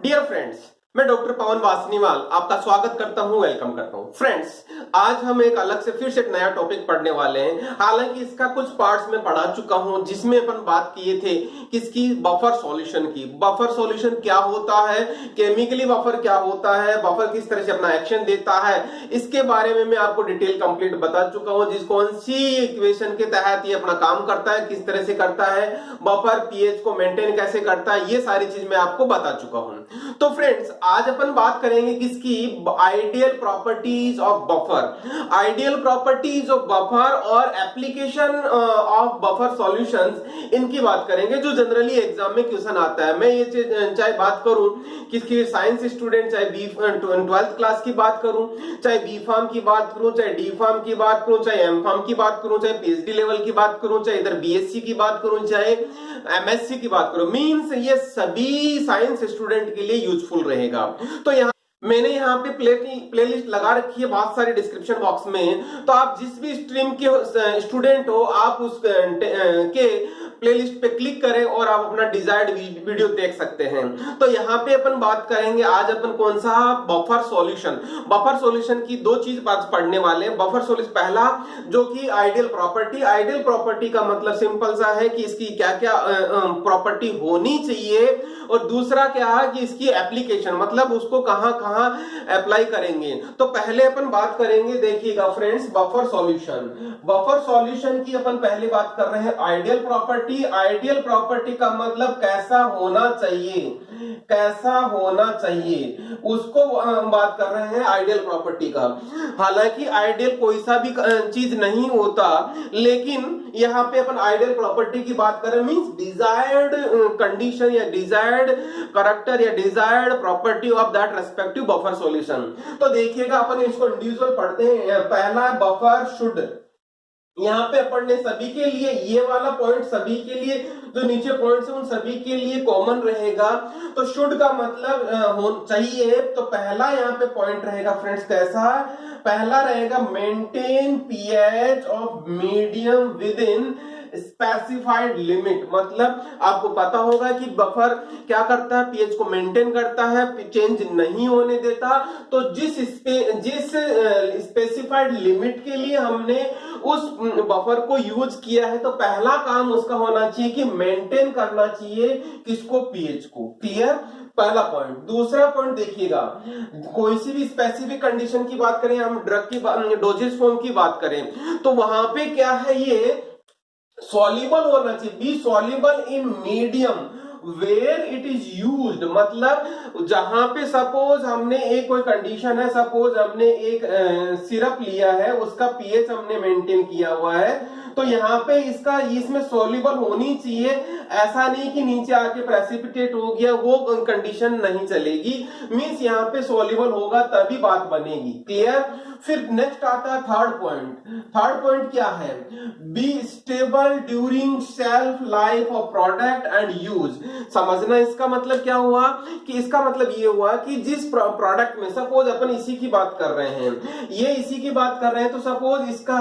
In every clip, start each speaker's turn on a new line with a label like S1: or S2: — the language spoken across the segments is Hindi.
S1: डियर फ्रेंड्स, मैं डॉक्टर पवन वासनीवाल आपका स्वागत करता हूं, वेलकम करता हूं। फ्रेंड्स, आज हम एक अलग से फिर से एक नया टॉपिक पढ़ने वाले हैं। हालांकि इसका कुछ पार्ट्स में पढ़ा चुका हूं, जिसमें अपन बात किए थे किसकी, बफर सॉल्यूशन की। बफर सॉल्यूशन क्या होता है, केमिकली बफर क्या होता है, बफर किस तरह से अपना एक्शन देता है, इसके बारे में मैं आपको डिटेल कंप्लीट बता चुका हूं। जिस कौन सी इक्वेशन के तहत ये अपना काम करता है, किस तरह से करता है, बफर पीएच को मेंटेन कैसे करता है, ये सारी चीज मैं आपको बता चुका हूं। तो फ्रेंड्स, आज अपन बात करेंगे किसकी, ideal properties of buffer. Ideal properties of buffer और एप्लीकेशन ऑफ बफर सॉल्यूशंस, इनकी बात करेंगे जो जनरली एग्जाम में क्वेश्चन आता है। मैं ये चाहे बात करूं किसकी, साइंस स्टूडेंट, चाहे 12th क्लास की बात करूं, चाहे बी फार्म की बात करूं, चाहे डी फार्म की बात करूं, चाहे एम फार्म की बात करूं, चाहे पीएचडी लेवल की बात करूं, चाहे इधर बीएससी की बात करूं, चाहे एमएससी की बात करूं, मींस ये सभी साइंस स्टूडेंट के लिए यूजफुल रहेगा। तो मैंने यहाँ पे प्लेलिस्ट लगा रखी है बहुत सारी डिस्क्रिप्शन बॉक्स में। तो आप जिस भी स्ट्रीम के स्टूडेंट हो, आप उस के प्लेलिस्ट पे क्लिक करें और आप अपना डिजायर्ड वीडियो देख सकते हैं। तो यहाँ पे अपन बात करेंगे आज अपन कौन सा, बफर सॉल्यूशन। बफर सॉल्यूशन की दो चीज बात पढ़ने वाले हैं। बफर सॉल्यूशन पहला जो कि आइडियल प्रॉपर्टी। आइडियल प्रॉपर्टी का मतलब सिंपल सा है कि इसकी क्या क्या प्रॉपर्टी होनी चाहिए, और दूसरा क्या है कि इसकी एप्लीकेशन, मतलब उसको कहां कहां अप्लाई करेंगे। तो पहले अपन बात करेंगे, देखिएगा friends, buffer solution. Buffer solution की अपन पहले बात कर रहे हैं आइडियल प्रॉपर्टी। आइडियल प्रॉपर्टी का मतलब कैसा होना चाहिए, कैसा होना चाहिए, उसको बात कर रहे हैं आइडियल प्रॉपर्टी का। हालांकि आइडियल कोई सा भी चीज नहीं होता, लेकिन यहां पे अपन आइडियल प्रॉपर्टी की बात करें, मींस डिजायर्ड कंडीशन या डिजायर्ड कैरेक्टर या desired property of that respective buffer solution. तो देखिएगा अपन इसको इंडिविजुअल पढ़ते हैं। पहला, बफर शुड, यहाँ पे अपन ने सभी के लिए ये वाला पॉइंट, सभी के लिए जो नीचे पॉइंट्स है उन सभी के लिए कॉमन रहेगा। तो शुड का मतलब हो चाहिए। तो पहला यहाँ पे पॉइंट रहेगा फ्रेंड्स कैसा, पहला रहेगा maintain pH of medium with in specified limit. मतलब आपको पता होगा कि बफर क्या करता है, पीएच को मेंटेन करता है, चेंज नहीं होने देता। तो जिस स्पेसिफाइड लिमिट के लिए हमने उस बफर को यूज किया है, तो पहला काम उसका होना चाहिए कि मेंटेन करना चाहिए किसको, पीएच को। क्लियर, पहला पॉइंट। दूसरा पॉइंट देखिएगा, कोई सी भी स्पेसिफिक कंडीशन की बात करें, हम ड्रग की डोजेज फॉर्म की बात करें, तो वहां पे क्या है, ये सॉल्युबल होना चाहिए, be soluble in medium where it is used. मतलब जहां पे सपोज हमने एक कोई कंडीशन है, सपोज हमने एक सिरप लिया है, उसका पीएच हमने मेंटेन किया हुआ है, तो यहाँ पे इसमें सॉल्युबल होनी चाहिए। ऐसा नहीं कि नीचे आके प्रेसिपिटेट हो गया, वो कंडीशन नहीं चलेगी। मींस यहाँ पे सॉल्युबल होगा तभी बात बनेगी। क्लियर। फिर नेक्स्ट आता है थर्ड पॉइंट। थर्ड पॉइंट क्या है, be stable during shelf life of product and use. समझना इसका मतलब क्या हुआ, कि इसका मतलब ये हुआ कि जिस प्रोडक्ट में, सपोज अपन इसी की बात कर रहे हैं, ये इसी की बात कर रहे हैं, तो सपोज इसका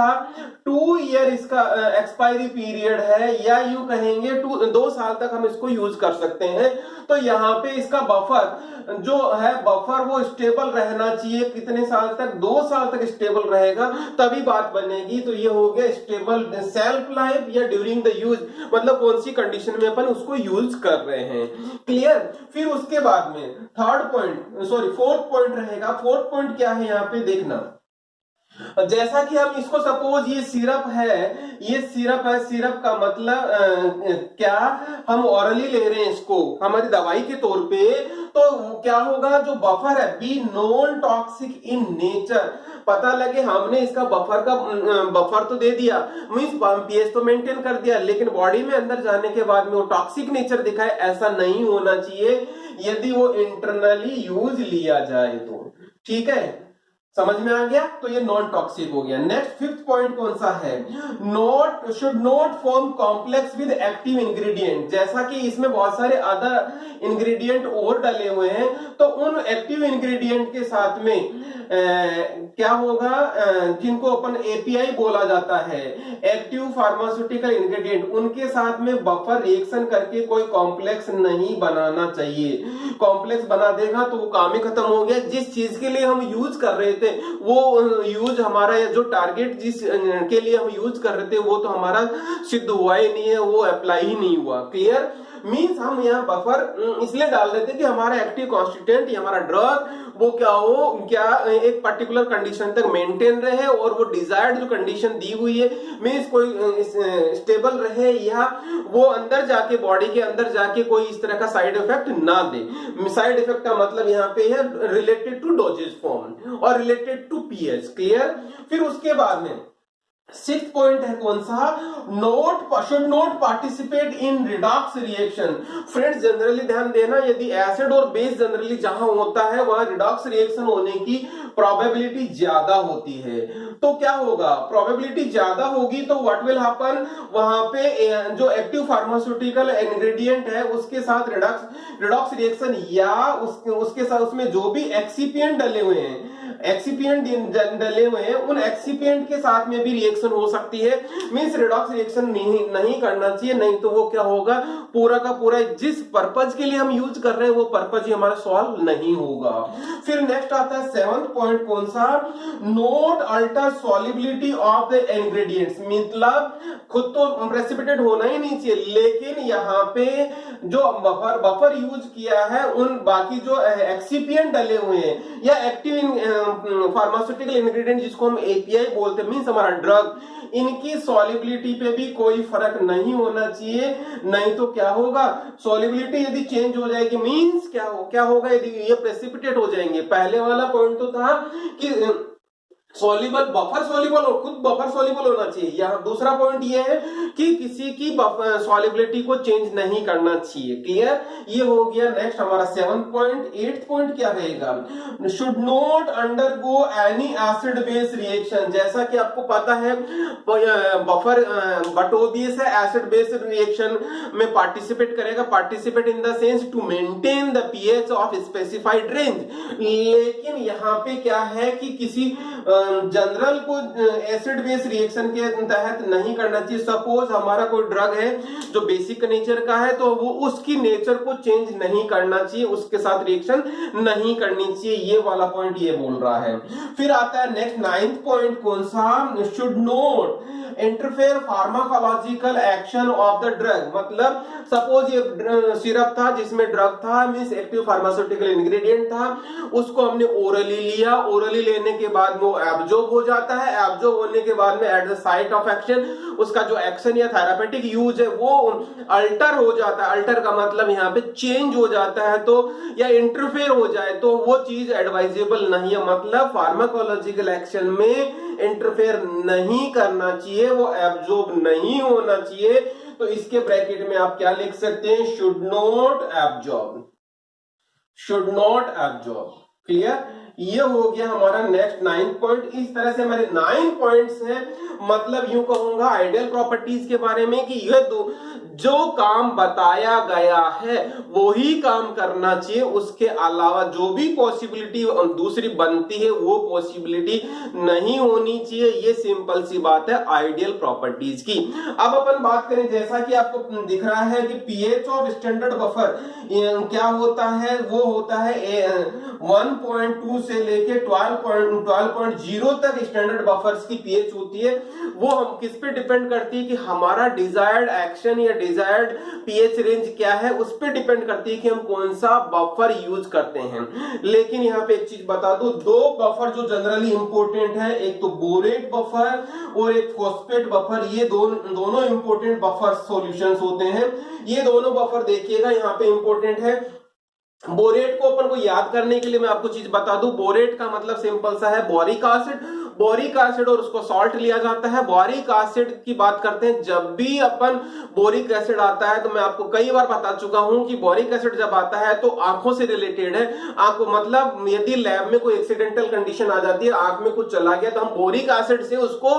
S1: 2 ईयर इसका एक्सपायरी पीरियड है, या यूं कहेंगे 2 साल तक हम इसको यूज कर सकते हैं। तो यहाँ पे इसका बफर जो है, बफर वो स्टेबल रहना चाहिए। कितने साल तक, 2 साल तक स्टेबल रहेगा तभी बात बनेगी। तो ये हो गया स्टेबल सेल्फ लाइफ या ड्यूरिंग द यूज, मतलब कौन सी कंडीशन में अपन उसको यूज कर रहे हैं। क्लियर। फिर उसके बाद में फोर्थ पॉइंट रहेगा। फोर्थ पॉइंट क्या है, यहाँ पे देखना, जैसा कि हम इसको सपोज ये सिरप है, ये सिरप है, सिरप का मतलब क्या, हम ऑरली ले रहे हैं इसको हमारी दवाई के तौर पे, तो क्या होगा, जो बफर है, be non toxic in nature. पता लगे हमने इसका बफर तो दे दिया, मींस पीएच तो मेंटेन कर दिया, लेकिन बॉडी में अंदर जाने के बाद में वो टॉक्सिक नेचर दिखाए, ऐसा नहीं होना चाहिए यदि वो इंटरनली यूज लिया जाए तो। ठीक है, समझ में आ गया? तो ये नॉन टॉक्सिक हो गया। नेक्स्ट फिफ्थ पॉइंट कौन सा है? Should not form complex with active ingredient. जैसा कि इसमें बहुत सारे अदर इंग्रेडिएंट और डले हुए हैं, तो उन एक्टिव इंग्रेडिएंट के साथ में क्या होगा, जिनको अपन एपीआई बोला जाता है, एक्टिव फार्मास्यूटिकल इंग्रेडिएंट, उनके साथ में बफर रिएक्शन करके कोई कॉम्प्लेक्स नहीं बनाना चाहिए। कॉम्प्लेक्स बना देगा तो वो काम ही खत्म हो गया। जिस चीज के लिए हम यूज कर रहे थे वो यूज हमारा, जो टारगेट जिस के लिए हम यूज कर रहे थे वो तो हमारा सिद्ध हुआ ही नहीं है, वो अप्लाई ही नहीं हुआ। क्लियर? मीन्स हम यहाँ बफर इसलिए डाल देते कि हमारा एक्टिव कॉन्स्टिट्यूएंट, हमारा ड्रग वो क्या एक पर्टिकुलर कंडीशन तक मेंटेन रहे और वो डिजायर्ड जो कंडीशन दी हुई है, मीन्स कोई स्टेबल रहे, या वो अंदर जाके, बॉडी के अंदर जाके कोई इस तरह का साइड इफेक्ट ना दे। साइड इफेक्ट का मतलब यहाँ पे है रिलेटेड टू डोजेज फॉर्म और रिलेटेड टू पीएच। क्लियर? फिर उसके बाद में सिक्स्थ पॉइंट है कौन सा? Should not participate in redox reaction. Friends generally ध्यान देना, यदि एसिड और बेस जनरली जहां होता है वहां रिडॉक्स रिएक्शन होने की प्रोबेबिलिटी ज्यादा होती है। तो क्या होगा? प्रोबेबिलिटी ज्यादा होगी तो व्हाट विल हैपन, वहां पे जो एक्टिव फार्मास्यूटिकल इंग्रेडिएंट है उसके साथ रिडॉक्स रिएक्शन या उसके साथ उसमें जो भी एक्सिपिएंट डले हुए हैं, उन एक्सिपिएंट के साथ में भी रिएक्शन हो सकती है। मींस रिडॉक्स रिएक्शन नहीं करना चाहिए, नहीं तो वो क्या होगा, पूरा का पूरा जिस पर्पज के लिए हम यूज कर रहे हैं वो पर्पज ही हमारा सॉल्व नहीं होगा। फिर नेक्स्ट आता है सेवंथ पॉइंट कौन सा? Note alter solubility of the ingredients. मतलब खुद तो प्रेसिपिटेट होना ही नहीं चाहिए, लेकिन यहाँ पे जो बफर यूज किया है उन बाकी जो एक्सिपिएंट डले हुए हैं या एक्टिव फार्मास्यूटिकल इंग्रेडिएंट जिसको हम एपीआई बोलते हैं, मींस हमारा ड्रग, इनकी सॉल्युबिलिटी पे भी कोई फर्क नहीं होना चाहिए। नहीं तो क्या होगा, सॉल्युबिलिटी यदि चेंज हो जाएगी मींस क्या होगा, यदि ये प्रेसिपिटेट हो जाएंगे। पहले वाला पॉइंट तो था कि सॉल्युबल, बफर सॉल्युबल और खुद बफर सॉल्युबल होना चाहिए। यहाँ दूसरा पॉइंट ये है कि किसी की सॉल्युबिलिटी को चेंज नहीं करना चाहिए। क्लियर? ये हो गया नेक्स्ट हमारा सेवंथ पॉइंट। एट्थ पॉइंट क्या रहेगा? Should not undergo any acid base reaction. जैसा कि आपको पता है बफर बटोबियस है, एसिड बेस रिएक्शन में पार्टिसिपेट करेगा, participate in the sense to maintain the pH of specified range. लेकिन यहाँ पे क्या है कि किसी जनरल को एसिड बेस रिएक्शन के तहत नहीं करना चाहिए। सपोज हमारा कोई ड्रग है जो बेसिक नेचर का है, तो वो उसकी नेचर को चेंज नहीं करना चाहिए, उसके साथ रिएक्शन नहीं करनी चाहिए। ये वाला पॉइंट ये बोल रहा है। फिर आता है नेक्स्ट नाइन्थ पॉइंट कौन सा? Should not interfere pharmacological action of the drug. मतलब सपोज ये सिरप था जिसमें ड्रग था, मींस एक्टिव फार्मास्यूटिकल इंग्रेडिएंट था, उसको हमने ओरली लिया, ओरली लेने के बाद वो एब्जॉर्ब हो जाता है, एब्जॉर्ब होने के बाद में at the site of action उसका जो एक्शन या थेरापेटिक यूज है वो अल्टर हो जाता है। अल्टर का मतलब यहाँ पे चेंज हो जाता है, तो या इंटरफेयर हो जाए तो वो चीज एडवाइजेबल नहीं है। मतलब फार्माकोलॉजिकल एक्शन में इंटरफेयर नहीं करना चाहिए, वो एब्जॉर्ब नहीं होना चाहिए। तो इसके ब्रैकेट में आप क्या लिख सकते हैं? Should not absorb, should not absorb. Clear? ये हो गया हमारा नेक्स्ट 9 पॉइंट। इस तरह से हमारे 9 पॉइंट्स हैं। मतलब यूं कहूंगा आइडियल प्रॉपर्टीज के बारे में कि ये जो काम बताया गया है वो ही काम करना चाहिए, उसके अलावा जो भी पॉसिबिलिटी दूसरी बनती है वो पॉसिबिलिटी नहीं होनी चाहिए। ये सिंपल सी बात है आइडियल प्रॉपर्टीज की। अब अपन बात करें, जैसा कि आपको दिख रहा है कि पीएच ऑफ स्टैंडर्ड बफर क्या होता है, वो होता है 1.2 से लेके 12.0 तक स्टैंडर्ड बफर्स की पीएच होती है। वो हम किस पे डिपेंड करती है कि हमारा डिजायर्ड एक्शन या डिजायर्ड पीएच रेंज क्या है, उस पे डिपेंड करती है कि हम कौन सा बफर यूज करते हैं। लेकिन यहाँ पे एक चीज बता दो, दो बफर जो जनरली इंपॉर्टेंट है, एक तो बोरेट बफर और एक फॉस्फेट बफर। ये दोनों इंपॉर्टेंट बफर सॉल्यूशंस होते हैं। ये दोनों बफर देखिएगा यहाँ पे इंपॉर्टेंट है। बोरेट को अपन को याद करने के लिए मैं आपको चीज बता दूं, बोरेट का मतलब सिंपल सा है बोरिक एसिड। बोरिक एसिड और उसको सॉल्ट लिया जाता है। बोरिक एसिड की बात करते हैं, जब भी अपन बोरिक एसिड आता है तो मैं आपको कई बार बता चुका हूं कि बोरिक एसिड जब आता है तो आंखों से रिलेटेड है। आपको मतलब यदि लैब में कोई एक्सीडेंटल कंडीशन आ जाती है, आंख में कुछ चला गया, तो हम बोरिक एसिड से उसको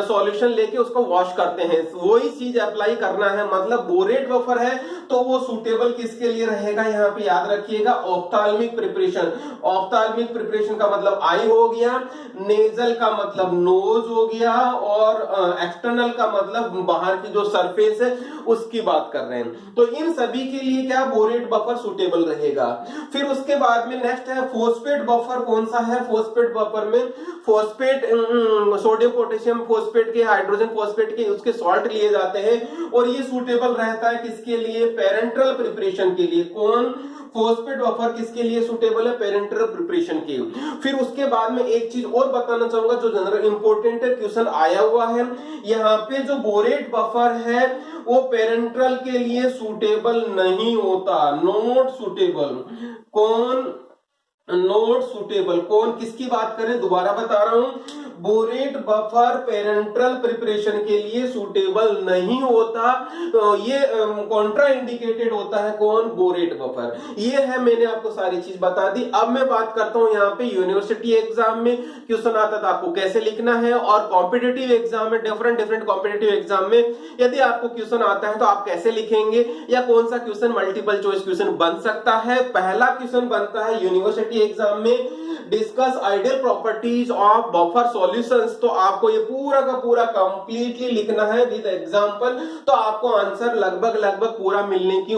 S1: सॉल्यूशन लेके उसको वॉश करते हैं। वही चीज अप्लाई करना है। मतलब बोरेट बफर है तो वो सूटेबल किसके लिए रहेगा, यहाँ पे याद रखिएगा, ऑप्थाल्मिक प्रिपरेशन। ऑप्थाल्मिक प्रिपरेशन का मतलब आई हो गया, नेजल का मतलब नोज हो गया, और एक्सटर्नल का मतलब बाहर की जो सरफेस है उसकी बात कर रहे हैं। तो इन सभी के लिए क्या बोरेट बफर सूटेबल रहेगा। फिर उसके बाद में नेक्स्ट है फोस्फेट बफर। कौन सा है फोस्फेट बफर में? फोस्फेट सोडियम पोटेशियम फोस्फेट के, हाइड्रोजन फोस्फेट के, उसके सॉल्ट लिए जाते हैं और ये सूटेबल रहता है किसके लिए? पेरेंटल प्रिपरेशन के लिए। कौन? फोस्फेट बफर किसके लिए सूटेबल है? पेरेंटल प्रिपरेशन के। फिर उसके बाद में एक चीज और बताना चाहूंगा जो जनरल इंपोर्टेंट है, क्वेश्चन आया हुआ है यहाँ पे, जो बोरेट बफर है वो पेरेंटल के लिए सूटेबल नहीं होता, नॉट सूटेबल। कौन? Not suitable. कौन? किसकी बात करें? दोबारा बता रहा हूं, बोरेट बफर पेरेंटल प्रिपरेशन के लिए सूटेबल नहीं होता, तो ये कॉन्ट्रा इंडिकेटेड होता है। कौन? Borate buffer. ये है, मैंने आपको सारी चीज बता दी। अब मैं बात करता हूं यहाँ पे यूनिवर्सिटी एग्जाम में क्वेश्चन आता था आपको कैसे लिखना है, और कॉम्पिटिटिव एग्जाम में, डिफरेंट कॉम्पिटिटिव एग्जाम में यदि आपको क्वेश्चन आता है तो आप कैसे लिखेंगे, या कौन सा क्वेश्चन मल्टीपल चॉइस क्वेश्चन बन सकता है। पहला क्वेश्चन बनता है यूनिवर्सिटी एग्जाम में, discuss ideal properties of buffer solutions. तो आपको ये पूरा का पूरा कंप्लीटली लिखना है विद एग्जांपल, तो आपको आंसर लगभग पूरा मिलने की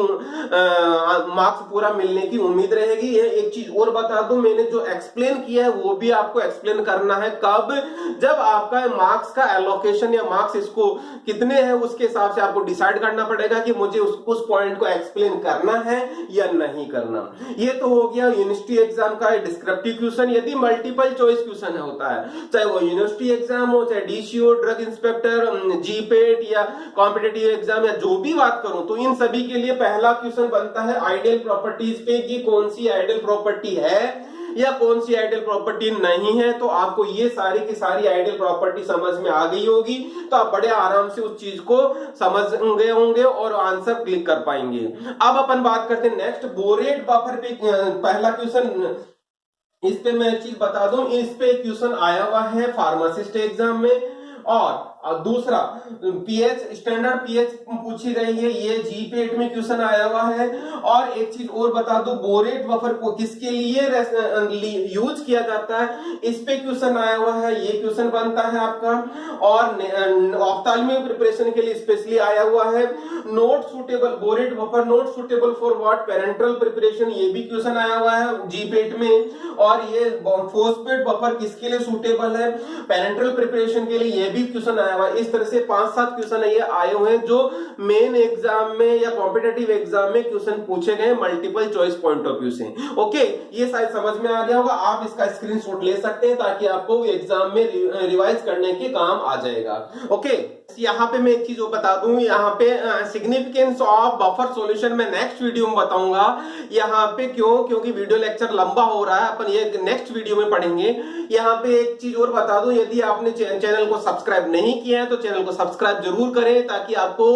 S1: मार्क्स पूरा मिलने की उम्मीद रहेगी। ये एक चीज और बता दूं, मैंने जो एक्सप्लेन किया है वो भी आपको एक्सप्लेन करना है। कब? जब आपका मार्क्स का एलोकेशन या मार्क्स इसको कितने हैं उसके हिसाब से आपको डिसाइड करना पड़ेगा कि मुझे उस पॉइंट को एक्सप्लेन करना है या नहीं करना। ये तो हो गया यूनिवर्सिटी एग्जाम का डिस्क्रिप्टिव क्वेश्चन। यदि मल्टीपल चॉइस क्वेश्चन होता है, चाहे वो यूनिवर्सिटी एग्जाम हो, चाहे डीसीओ, ड्रग इंस्पेक्टर, जीपेट या कॉम्पिटिटिव एग्जाम या जो भी बात करूं, तो इन सभी के लिए पहला क्वेश्चन बनता है आइडियल प्रॉपर्टीज पे कि कौन सी आइडियल प्रॉपर्टी है या कौन सी आइडियल प्रॉपर्टी नहीं है। तो आपको ये सारी की सारी आइडियल प्रॉपर्टी समझ में आ गई होगी, तो आप बड़े आराम से उस चीज को समझ गए होंगे और आंसर क्लिक कर पाएंगे। अब अपन बात करते हैं नेक्स्ट, बोरेट बफर पे। पहला क्वेश्चन, इस पे मैं एक चीज बता दूं, इस पे क्वेश्चन आया हुआ है फार्मासिस्ट एग्जाम में, और दूसरा पीएच, स्टैंडर्ड पीएच पूछी गई है, ये जीपेट में क्वेश्चन आया हुआ है। और एक चीज और बता दो, बोरेट बफर को किसके लिए यूज किया जाता है, इस पे क्वेश्चन आया हुआ है, ये क्वेश्चन बनता है आपका। और ऑप्थाल्मिक प्रिपरेशन के लिए स्पेशली आया हुआ है, not suitable, borate buffer not suitable for what, parental preparation, ये भी क्वेश्चन आया हुआ है जीपेट में। और ये फोस्फेट बफर किसके लिए सूटेबल है, पेरेंटल प्रिपरेशन के लिए, ये भी क्वेश्चन आया हुआ है। इस तरह से 5-7 क्वेश्चन ये आए हुए हैं जो मेन एग्जाम में या कॉम्पिटिटिव एग्जाम में क्वेश्चन पूछे गए multiple choice point of view से। ओके, ये शायद समझ में आ गया होगा। आप इसका स्क्रीनशॉट ले सकते हैं ताकि आपको एग्जाम में रिवाइज करने के काम आ जाएगा। ओके, यहाँ पे मैं एक चीज बता दूं, यहाँ पे सिग्निफिकेंस ऑफ बफर सॉल्यूशन में नेक्स्ट वीडियो में बताऊंगा। यहाँ पे क्योंकि वीडियो लेक्चर लंबा हो रहा है, अपन ये नेक्स्ट वीडियो में पढ़ेंगे। यहाँ पे एक चीज और बता दूं, यदि आपने चैनल को सब्सक्राइब नहीं किया है तो चैनल को सब्सक्राइब जरूर करें ताकि आपको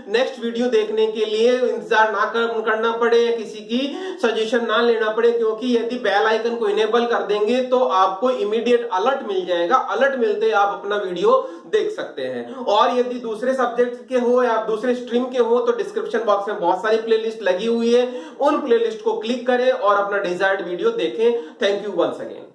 S1: नेक्स्ट वीडियो देखने के लिए इंतजार ना करना पड़े, किसी की सजेशन ना लेना पड़े। क्योंकि यदि बेल आइकन को इनेबल कर देंगे तो आपको इमीडिएट अलर्ट मिल जाएगा, अलर्ट मिलते आप अपना वीडियो देख सकते हैं। और यदि दूसरे सब्जेक्ट के हो या आप दूसरे स्ट्रीम के हो तो डिस्क्रिप्शन बॉक्स में बहुत सारी प्लेलिस्ट लगी हुई है, उन प्लेलिस्ट को क्लिक करें और अपना डिजायर्ड वीडियो देखें। Thank you once again.